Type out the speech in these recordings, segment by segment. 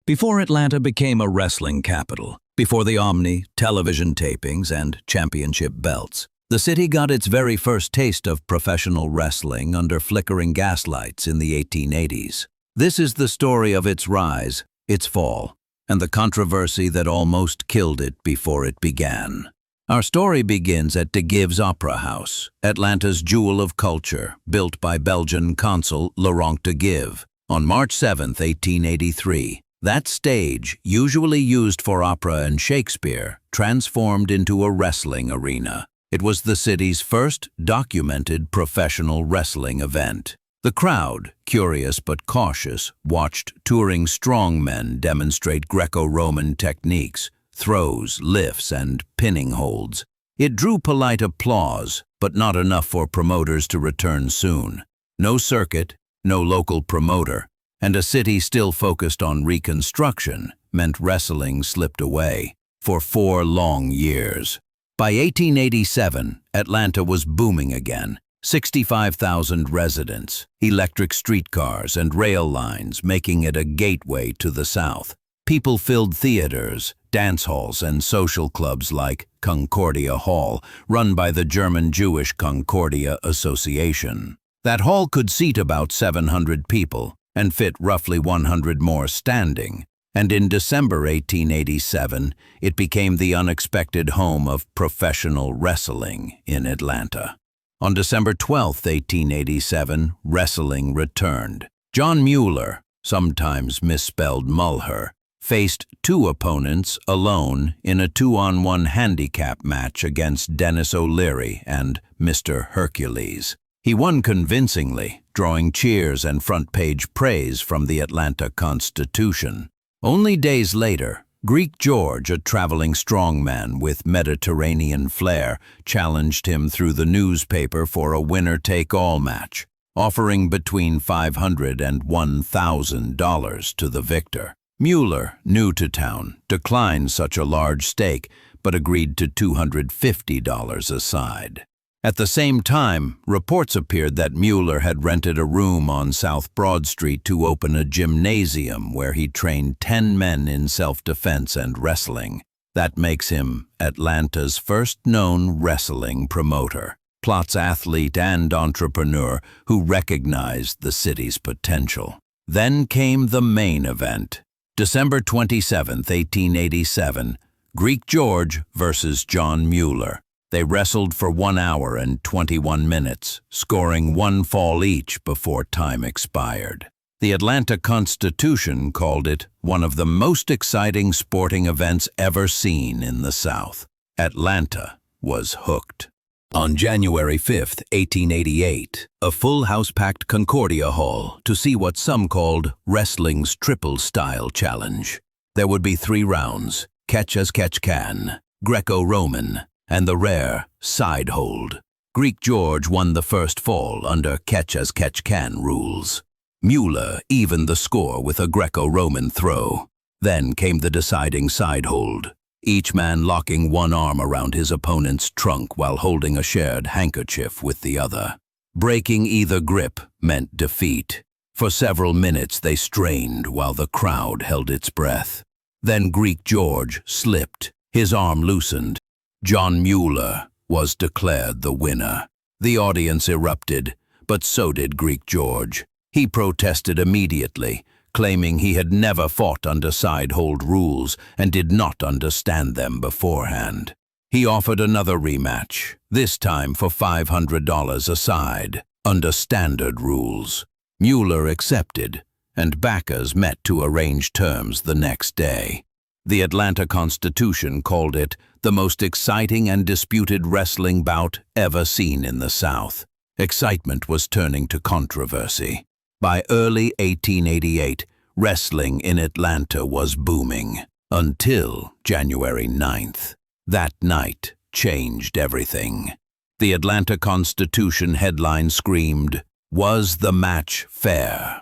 Before Atlanta became a wrestling capital, before the Omni, television tapings, and championship belts, the city got its very first taste of professional wrestling under flickering gaslights in the 1880s. This is the story of its rise, its fall, and the controversy that almost killed it before it began. Our story begins at De Give's Opera House, Atlanta's jewel of culture, built by Belgian consul Laurent de Give, on March 7, 1883. That stage, usually used for opera and Shakespeare, transformed into a wrestling arena. It was the city's first documented professional wrestling event. The crowd, curious but cautious, watched touring strongmen demonstrate Greco-Roman techniques, throws, lifts, and pinning holds. It drew polite applause, but not enough for promoters to return soon. No circuit, no local promoter, and a city still focused on reconstruction meant wrestling slipped away for 4 long years. By 1887, Atlanta was booming again. 65,000 residents, electric streetcars and rail lines making it a gateway to the South. People filled theaters, dance halls, and social clubs like Concordia Hall, run by the German Jewish Concordia Association. That hall could seat about 700 people and fit roughly 100 more standing, and in December 1887, it became the unexpected home of professional wrestling in Atlanta. On December 12, 1887, wrestling returned. John Muhler, sometimes misspelled Muhler, faced 2 opponents alone in a 2-on-1 handicap match against Dennis O'Leary and Mr. Hercules. He won convincingly, drawing cheers and front-page praise from the Atlanta Constitution. Only days later, Greek George, a traveling strongman with Mediterranean flair, challenged him through the newspaper for a winner-take-all match, offering between $500 and $1,000 to the victor. Muhler, new to town, declined such a large stake, but agreed to $250 aside. At the same time, reports appeared that Muhler had rented a room on South Broad Street to open a gymnasium where he trained 10 men in self-defense and wrestling. That makes him Atlanta's first known wrestling promoter, plus athlete and entrepreneur who recognized the city's potential. Then came the main event. December 27, 1887, Greek George versus John Muhler. They wrestled for 1 hour and 21 minutes, scoring 1 fall each before time expired. The Atlanta Constitution called it one of the most exciting sporting events ever seen in the South. Atlanta was hooked. On January 5, 1888, a full house packed Concordia Hall to see what some called wrestling's triple-style challenge. There would be 3 rounds, catch as catch can, Greco-Roman, and the rare side hold. Greek George won the first fall under catch as catch can rules. Muhler evened the score with a Greco-Roman throw. Then came the deciding side hold, each man locking one arm around his opponent's trunk while holding a shared handkerchief with the other. Breaking either grip meant defeat. For several minutes they strained while the crowd held its breath. Then Greek George slipped, his arm loosened. John Muhler was declared the winner. The audience erupted, but so did Greek George. He protested immediately, claiming he had never fought under side-hold rules and did not understand them beforehand. He offered another rematch, this time for $500 aside, under standard rules. Muhler accepted, and backers met to arrange terms the next day. The Atlanta Constitution called it the most exciting and disputed wrestling bout ever seen in the South. Excitement was turning to controversy. By early 1888, wrestling in Atlanta was booming, until January 9th. That night changed everything. The Atlanta Constitution headline screamed, "Was the match fair?"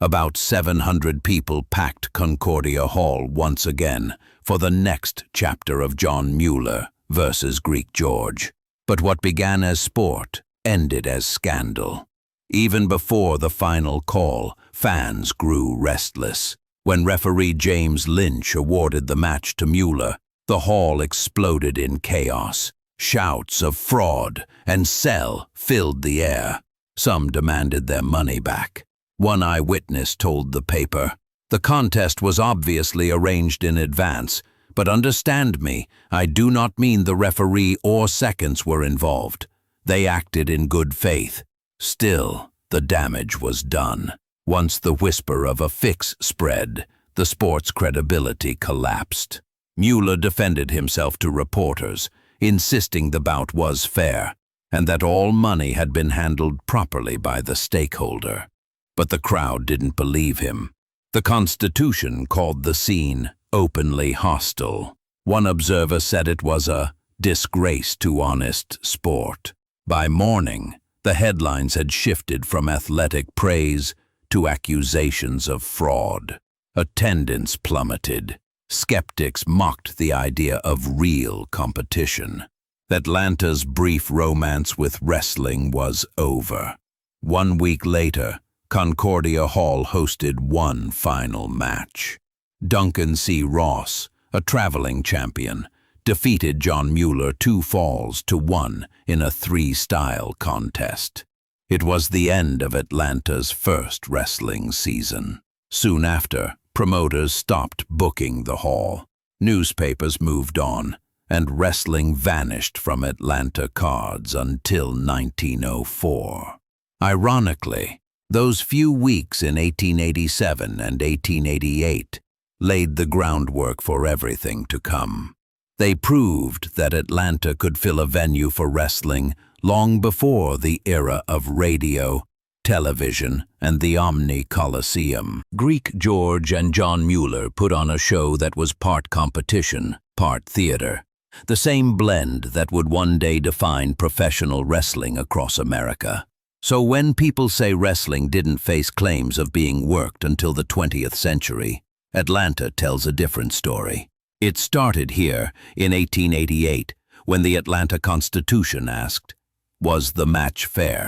About 700 people packed Concordia Hall once again for the next chapter of John Muhler versus Greek George. But what began as sport ended as scandal. Even before the final call, fans grew restless. When referee James Lynch awarded the match to Muhler, the hall exploded in chaos. Shouts of fraud and sell filled the air. Some demanded their money back. One eyewitness told the paper, "The contest was obviously arranged in advance, but understand me, I do not mean the referee or seconds were involved. They acted in good faith. Still, the damage was done. Once the whisper of a fix spread, the sport's credibility collapsed." Muhler defended himself to reporters, insisting the bout was fair, and that all money had been handled properly by the stakeholder. But the crowd didn't believe him. The Constitution called the scene openly hostile. One observer said it was a disgrace to honest sport. By morning, the headlines had shifted from athletic praise to accusations of fraud. Attendance plummeted. Skeptics mocked the idea of real competition. Atlanta's brief romance with wrestling was over. 1 week later, Concordia Hall hosted one final match. Duncan C. Ross, a traveling champion, defeated John Muhler 2 falls to 1 in a 3-style contest. It was the end of Atlanta's first wrestling season. Soon after, promoters stopped booking the hall. Newspapers moved on, and wrestling vanished from Atlanta cards until 1904. Ironically, those few weeks in 1887 and 1888 laid the groundwork for everything to come. They proved that Atlanta could fill a venue for wrestling long before the era of radio, television, and the Omni Coliseum. Greek George and John Muhler put on a show that was part competition, part theater, the same blend that would one day define professional wrestling across America. So when people say wrestling didn't face claims of being worked until the 20th century, Atlanta tells a different story. It started here in 1888 when the Atlanta Constitution asked, "Was the match fair?"